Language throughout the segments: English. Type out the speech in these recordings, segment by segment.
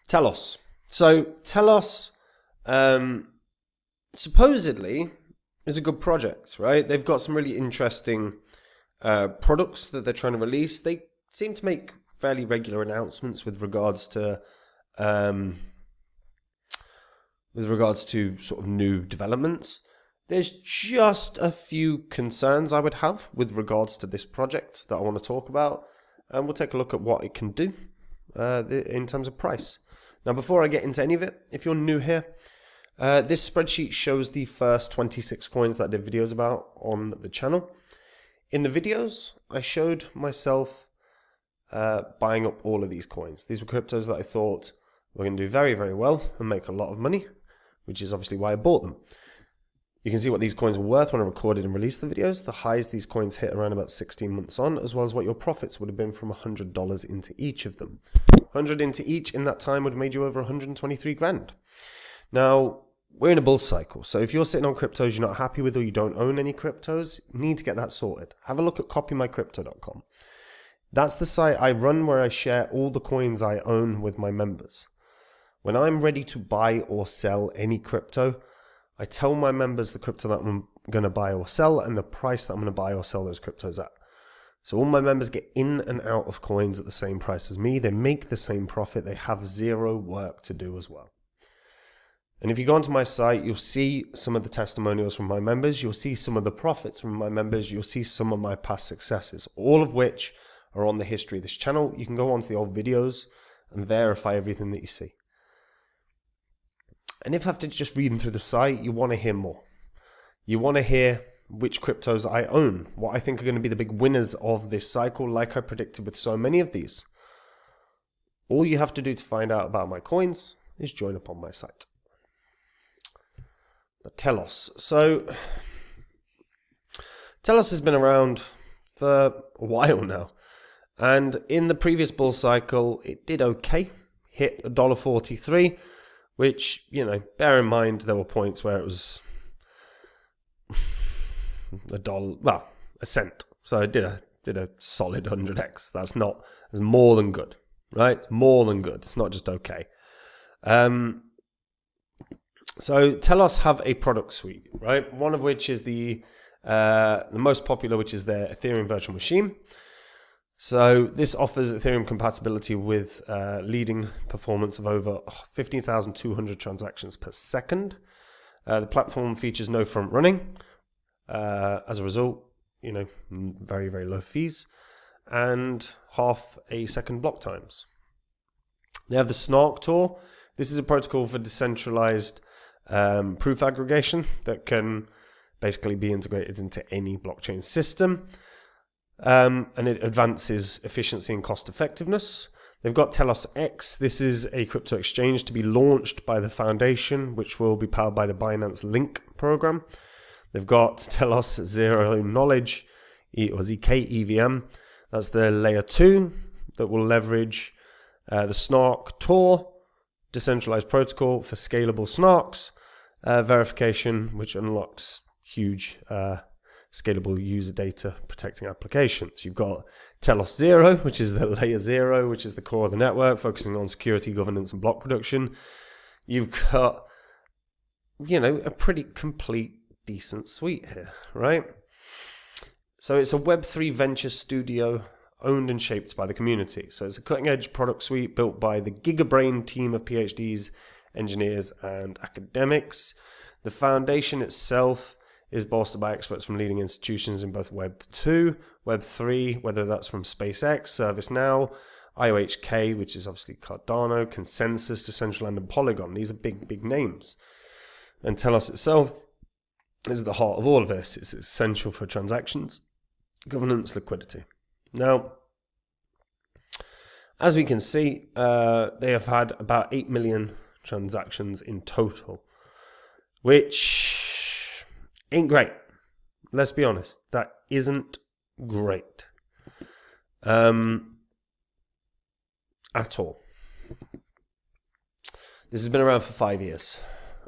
Telos. So Telos supposedly is a good project, right? They've got some really interesting products that they're trying to release. They seem to make fairly regular announcements with regards to sort of new developments. There's just a few concerns I would have with regards to this project that I want to talk about, and we'll take a look at what it can do in terms of price. Now, before I get into any of it, if you're new here, this spreadsheet shows the first 26 coins that I did videos about on the channel. In the videos, I showed myself buying up all of these coins. These were cryptos that I thought were going to do very, very well and make a lot of money, which is obviously why I bought them. You can see what these coins were worth when I recorded and released the videos. The highs these coins hit around about 16 months on, as well as what your profits would have been from $100 into each of them. 100 into each in that time would have made you over 123 grand. Now, we're in a bull cycle, so if you're sitting on cryptos you're not happy with or you don't own any cryptos, you need to get that sorted. Have a look at copymycrypto.com. That's the site I run where I share all the coins I own with my members. When I'm ready to buy or sell any crypto, I tell my members the crypto that I'm going to buy or sell and the price that I'm going to buy or sell those cryptos at. So all my members get in and out of coins at the same price as me. They make the same profit. They have zero work to do as well. And if you go onto my site, you'll see some of the testimonials from my members. You'll see some of the profits from my members. You'll see some of my past successes, all of which are on the history of this channel. You can go onto the old videos and verify everything that you see. And if after just reading through the site, you want to hear more. You want to hear which cryptos I own, what I think are going to be the big winners of this cycle, like I predicted with so many of these. All you have to do to find out about my coins is join up on my site. Telos. So, Telos has been around for a while now. And in the previous bull cycle, it did okay. Hit $1.43. Which, you know, bear in mind there were points where it was a cent. So it did a solid 100x. That's more than good, right? It's more than good. It's not just okay. So Telos have a product suite, right? One of which is the most popular, which is their Ethereum virtual machine. So this offers Ethereum compatibility with leading performance of over 15,200 transactions per second. The platform features no front running. As a result, you know, very, very low fees and half a second block times. They have the Snark Tor. This is a protocol for decentralized proof aggregation that can basically be integrated into any blockchain system. And it advances efficiency and cost effectiveness. They've got Telos X. This is a crypto exchange to be launched by the foundation, which will be powered by the Binance Link program. They've got Telos Zero Knowledge, or ZK EVM. That's the layer 2 that will leverage the Snark Tor decentralized protocol for scalable snarks verification, which unlocks huge scalable user data protecting applications. You've got Telos Zero, which is the layer 0, which is the core of the network, focusing on security, governance, and block production. You've got, you know, a pretty complete, decent suite here, right? So it's a Web3 venture studio owned and shaped by the community. So it's a cutting-edge product suite built by the Gigabrain team of PhDs, engineers, and academics. The foundation itself is bolstered by experts from leading institutions in both Web 2, Web 3, whether that's from SpaceX, ServiceNow, IOHK, which is obviously Cardano, Consensus, Decentraland, and Polygon. These are big, big names. And Telos itself is at the heart of all of this. It's essential for transactions, governance, liquidity. Now, as we can see, they have had about 8 million transactions in total, which ain't great. Let's be honest. That isn't great. At all. This has been around for 5 years.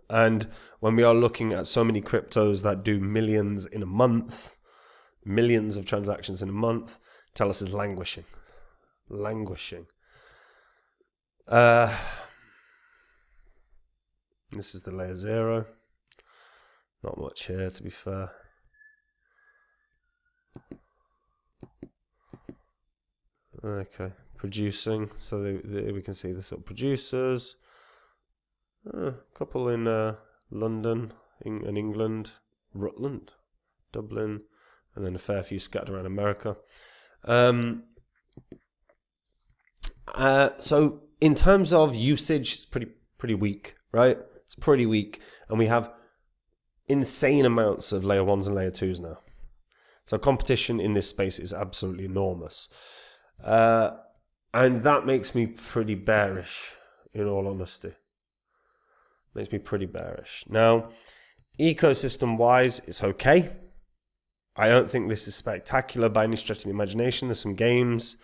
And when we are looking at so many cryptos that do millions in a month, millions of transactions in a month, Telos is languishing. This is the layer 0. Not much here, to be fair. Okay, producing. So we can see the sort of producers. A couple in London and England, Rutland, Dublin, and then a fair few scattered around America. So in terms of usage, it's pretty weak, right? It's pretty weak, and we have insane amounts of layer 1s and layer 2s now. So competition in this space is absolutely enormous. And that makes me pretty bearish, in all honesty. Makes me pretty bearish. Now, ecosystem-wise, it's okay. I don't think this is spectacular by any stretch of the imagination. There's some games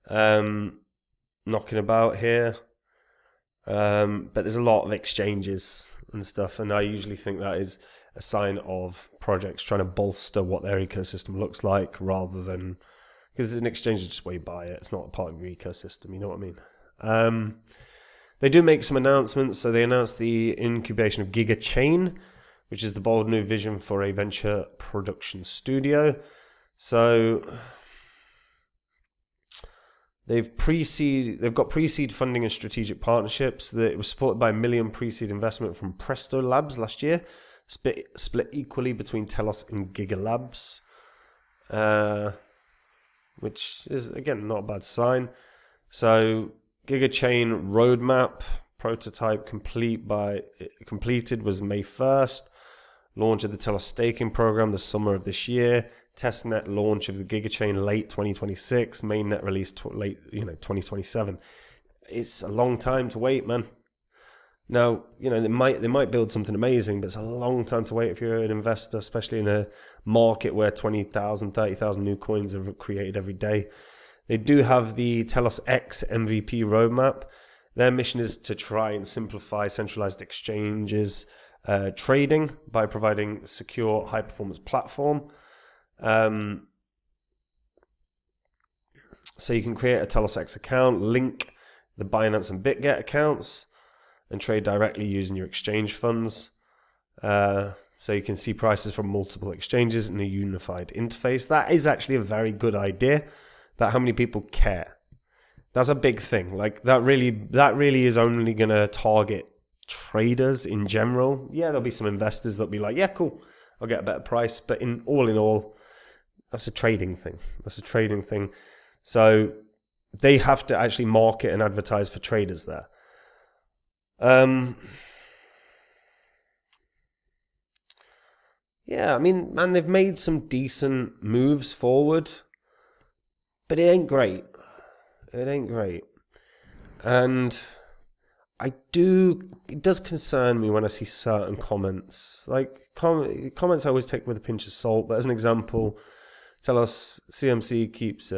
knocking about here. But there's a lot of exchanges and stuff, and I usually think that is a sign of projects trying to bolster what their ecosystem looks like, rather than, because an exchange is just where you buy it. It's not a part of your ecosystem, you know what I mean? They do make some announcements. So they announced the incubation of Gigachain, which is the bold new vision for a venture production studio. So they've got pre-seed funding and strategic partnerships. That it was supported by $1 million pre-seed investment from Presto Labs last year, split equally between Telos and Giga Labs, which is, again, not a bad sign. So Gigachain roadmap prototype completed was May 1st. Launch of the Telos staking program the summer of this year. Testnet launch of the Gigachain late 2026. Mainnet release late 2027. It's a long time to wait, man. Now, they might build something amazing, but it's a long time to wait if you're an investor, especially in a market where 20,000, 30,000 new coins are created every day. They do have the Telos X MVP roadmap. Their mission is to try and simplify centralized exchanges trading by providing a secure, high-performance platform. So you can create a Telos X account, link the Binance and BitGet accounts, and trade directly using your exchange funds. So you can see prices from multiple exchanges in a unified interface. That is actually a very good idea. But how many people care? That's a big thing. Like that really is only going to target traders in general. Yeah, there'll be some investors that'll be like, yeah, cool, I'll get a better price. But in all, that's a trading thing. So they have to actually market and advertise for traders there. Yeah, I mean, man, they've made some decent moves forward, but it ain't great. And it does concern me when I see certain comments. Like comments I always take with a pinch of salt, but as an example, Telos CMC keeps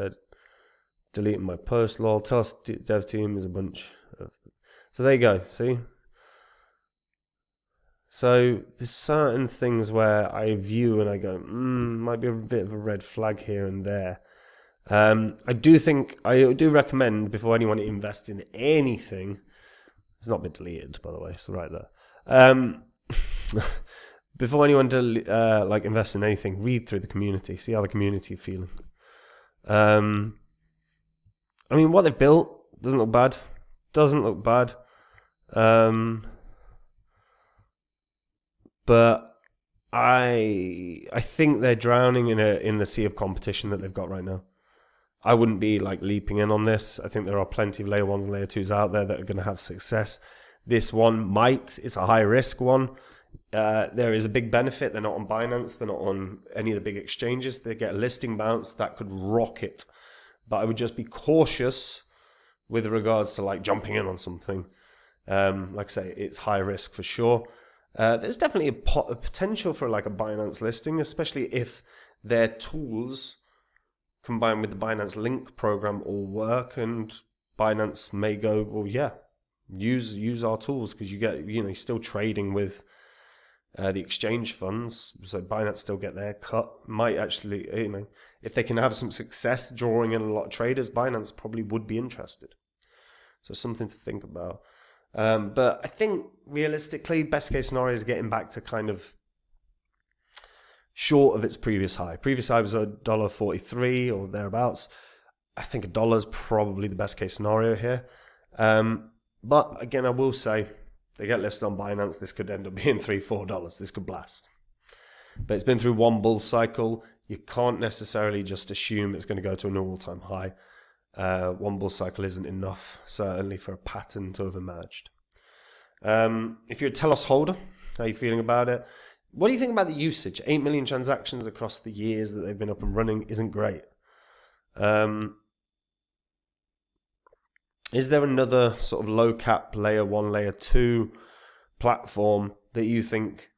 deleting my post, lol. Telos dev team is a bunch of... So there you go, see? So there's certain things where I view and I go, might be a bit of a red flag here and there. I do recommend, before anyone invests in anything, it's not been deleted, by the way, it's right there. Before anyone invests in anything, read through the community, see how the community are feeling. I mean, what they've built doesn't look bad. But I think they're drowning in the sea of competition that they've got right now. I wouldn't be leaping in on this. I think there are plenty of layer 1s and layer 2s out there that are going to have success. This one it's a high risk one. There is a big benefit. They're not on Binance. They're not on any of the big exchanges. They get a listing bounce that could rock it. But I would just be cautious with regards to jumping in on something. Like I say, it's high risk for sure. There's definitely a potential for a Binance listing, especially if their tools combined with the Binance Link program all work, and Binance may go, well, yeah, use our tools because you get, you're still trading with the exchange funds, so Binance still get their cut. Might actually, if they can have some success drawing in a lot of traders, Binance probably would be interested. So something to think about. But I think realistically, best case scenario is getting back to kind of short of its previous high. Previous high was $1.43 or thereabouts. I think $1 is probably the best case scenario here. But again, I will say, they get listed on Binance, this could end up being $3, $4. This could blast. But it's been through one bull cycle. You can't necessarily just assume it's going to go to an all-time high. One bull cycle isn't enough, certainly, for a pattern to have emerged. If you're a Telos holder, how are you feeling about it? What do you think about the usage? 8 million transactions across the years that they've been up and running isn't great. Is there another sort of low cap layer 1, layer 2 platform that you think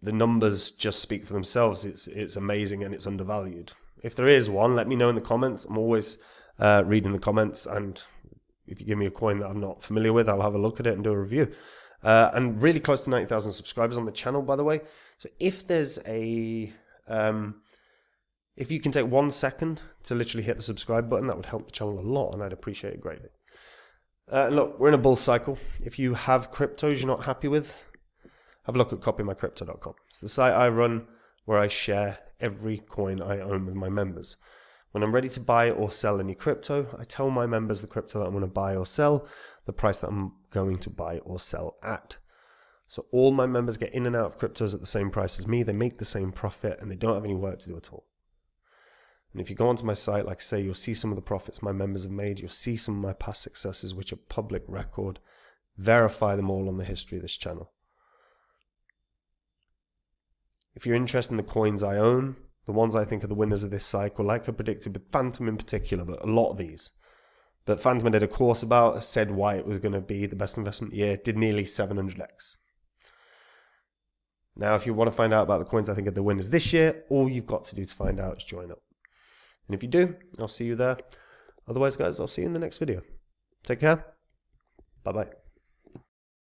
the numbers just speak for themselves? It's amazing and it's undervalued. If there is one, let me know in the comments. I'm always reading the comments, and if you give me a coin that I'm not familiar with, I'll have a look at it and do a review. And really close to 90,000 subscribers on the channel, by the way. So if there's a if you can take 1 second to literally hit the subscribe button, that would help the channel a lot, and I'd appreciate it greatly. Look, we're in a bull cycle. If you have cryptos you're not happy with, have a look at copymycrypto.com. It's the site I run where I share every coin I own with my members. When I'm ready to buy or sell any crypto, I tell my members the crypto that I'm going to buy or sell, the price that I'm going to buy or sell at. So all my members get in and out of cryptos at the same price as me. They make the same profit, and they don't have any work to do at all. And if you go onto my site, like I say, you'll see some of the profits my members have made. You'll see some of my past successes, which are public record. Verify them all on the history of this channel. If you're interested in the coins I own, the ones I think are the winners of this cycle, like I predicted with Phantom in particular, but a lot of these. But Phantom I did a course about, said why it was going to be the best investment year, did nearly 700x. Now, if you want to find out about the coins I think are the winners this year, all you've got to do to find out is join up. And if you do, I'll see you there. Otherwise, guys, I'll see you in the next video. Take care. Bye-bye.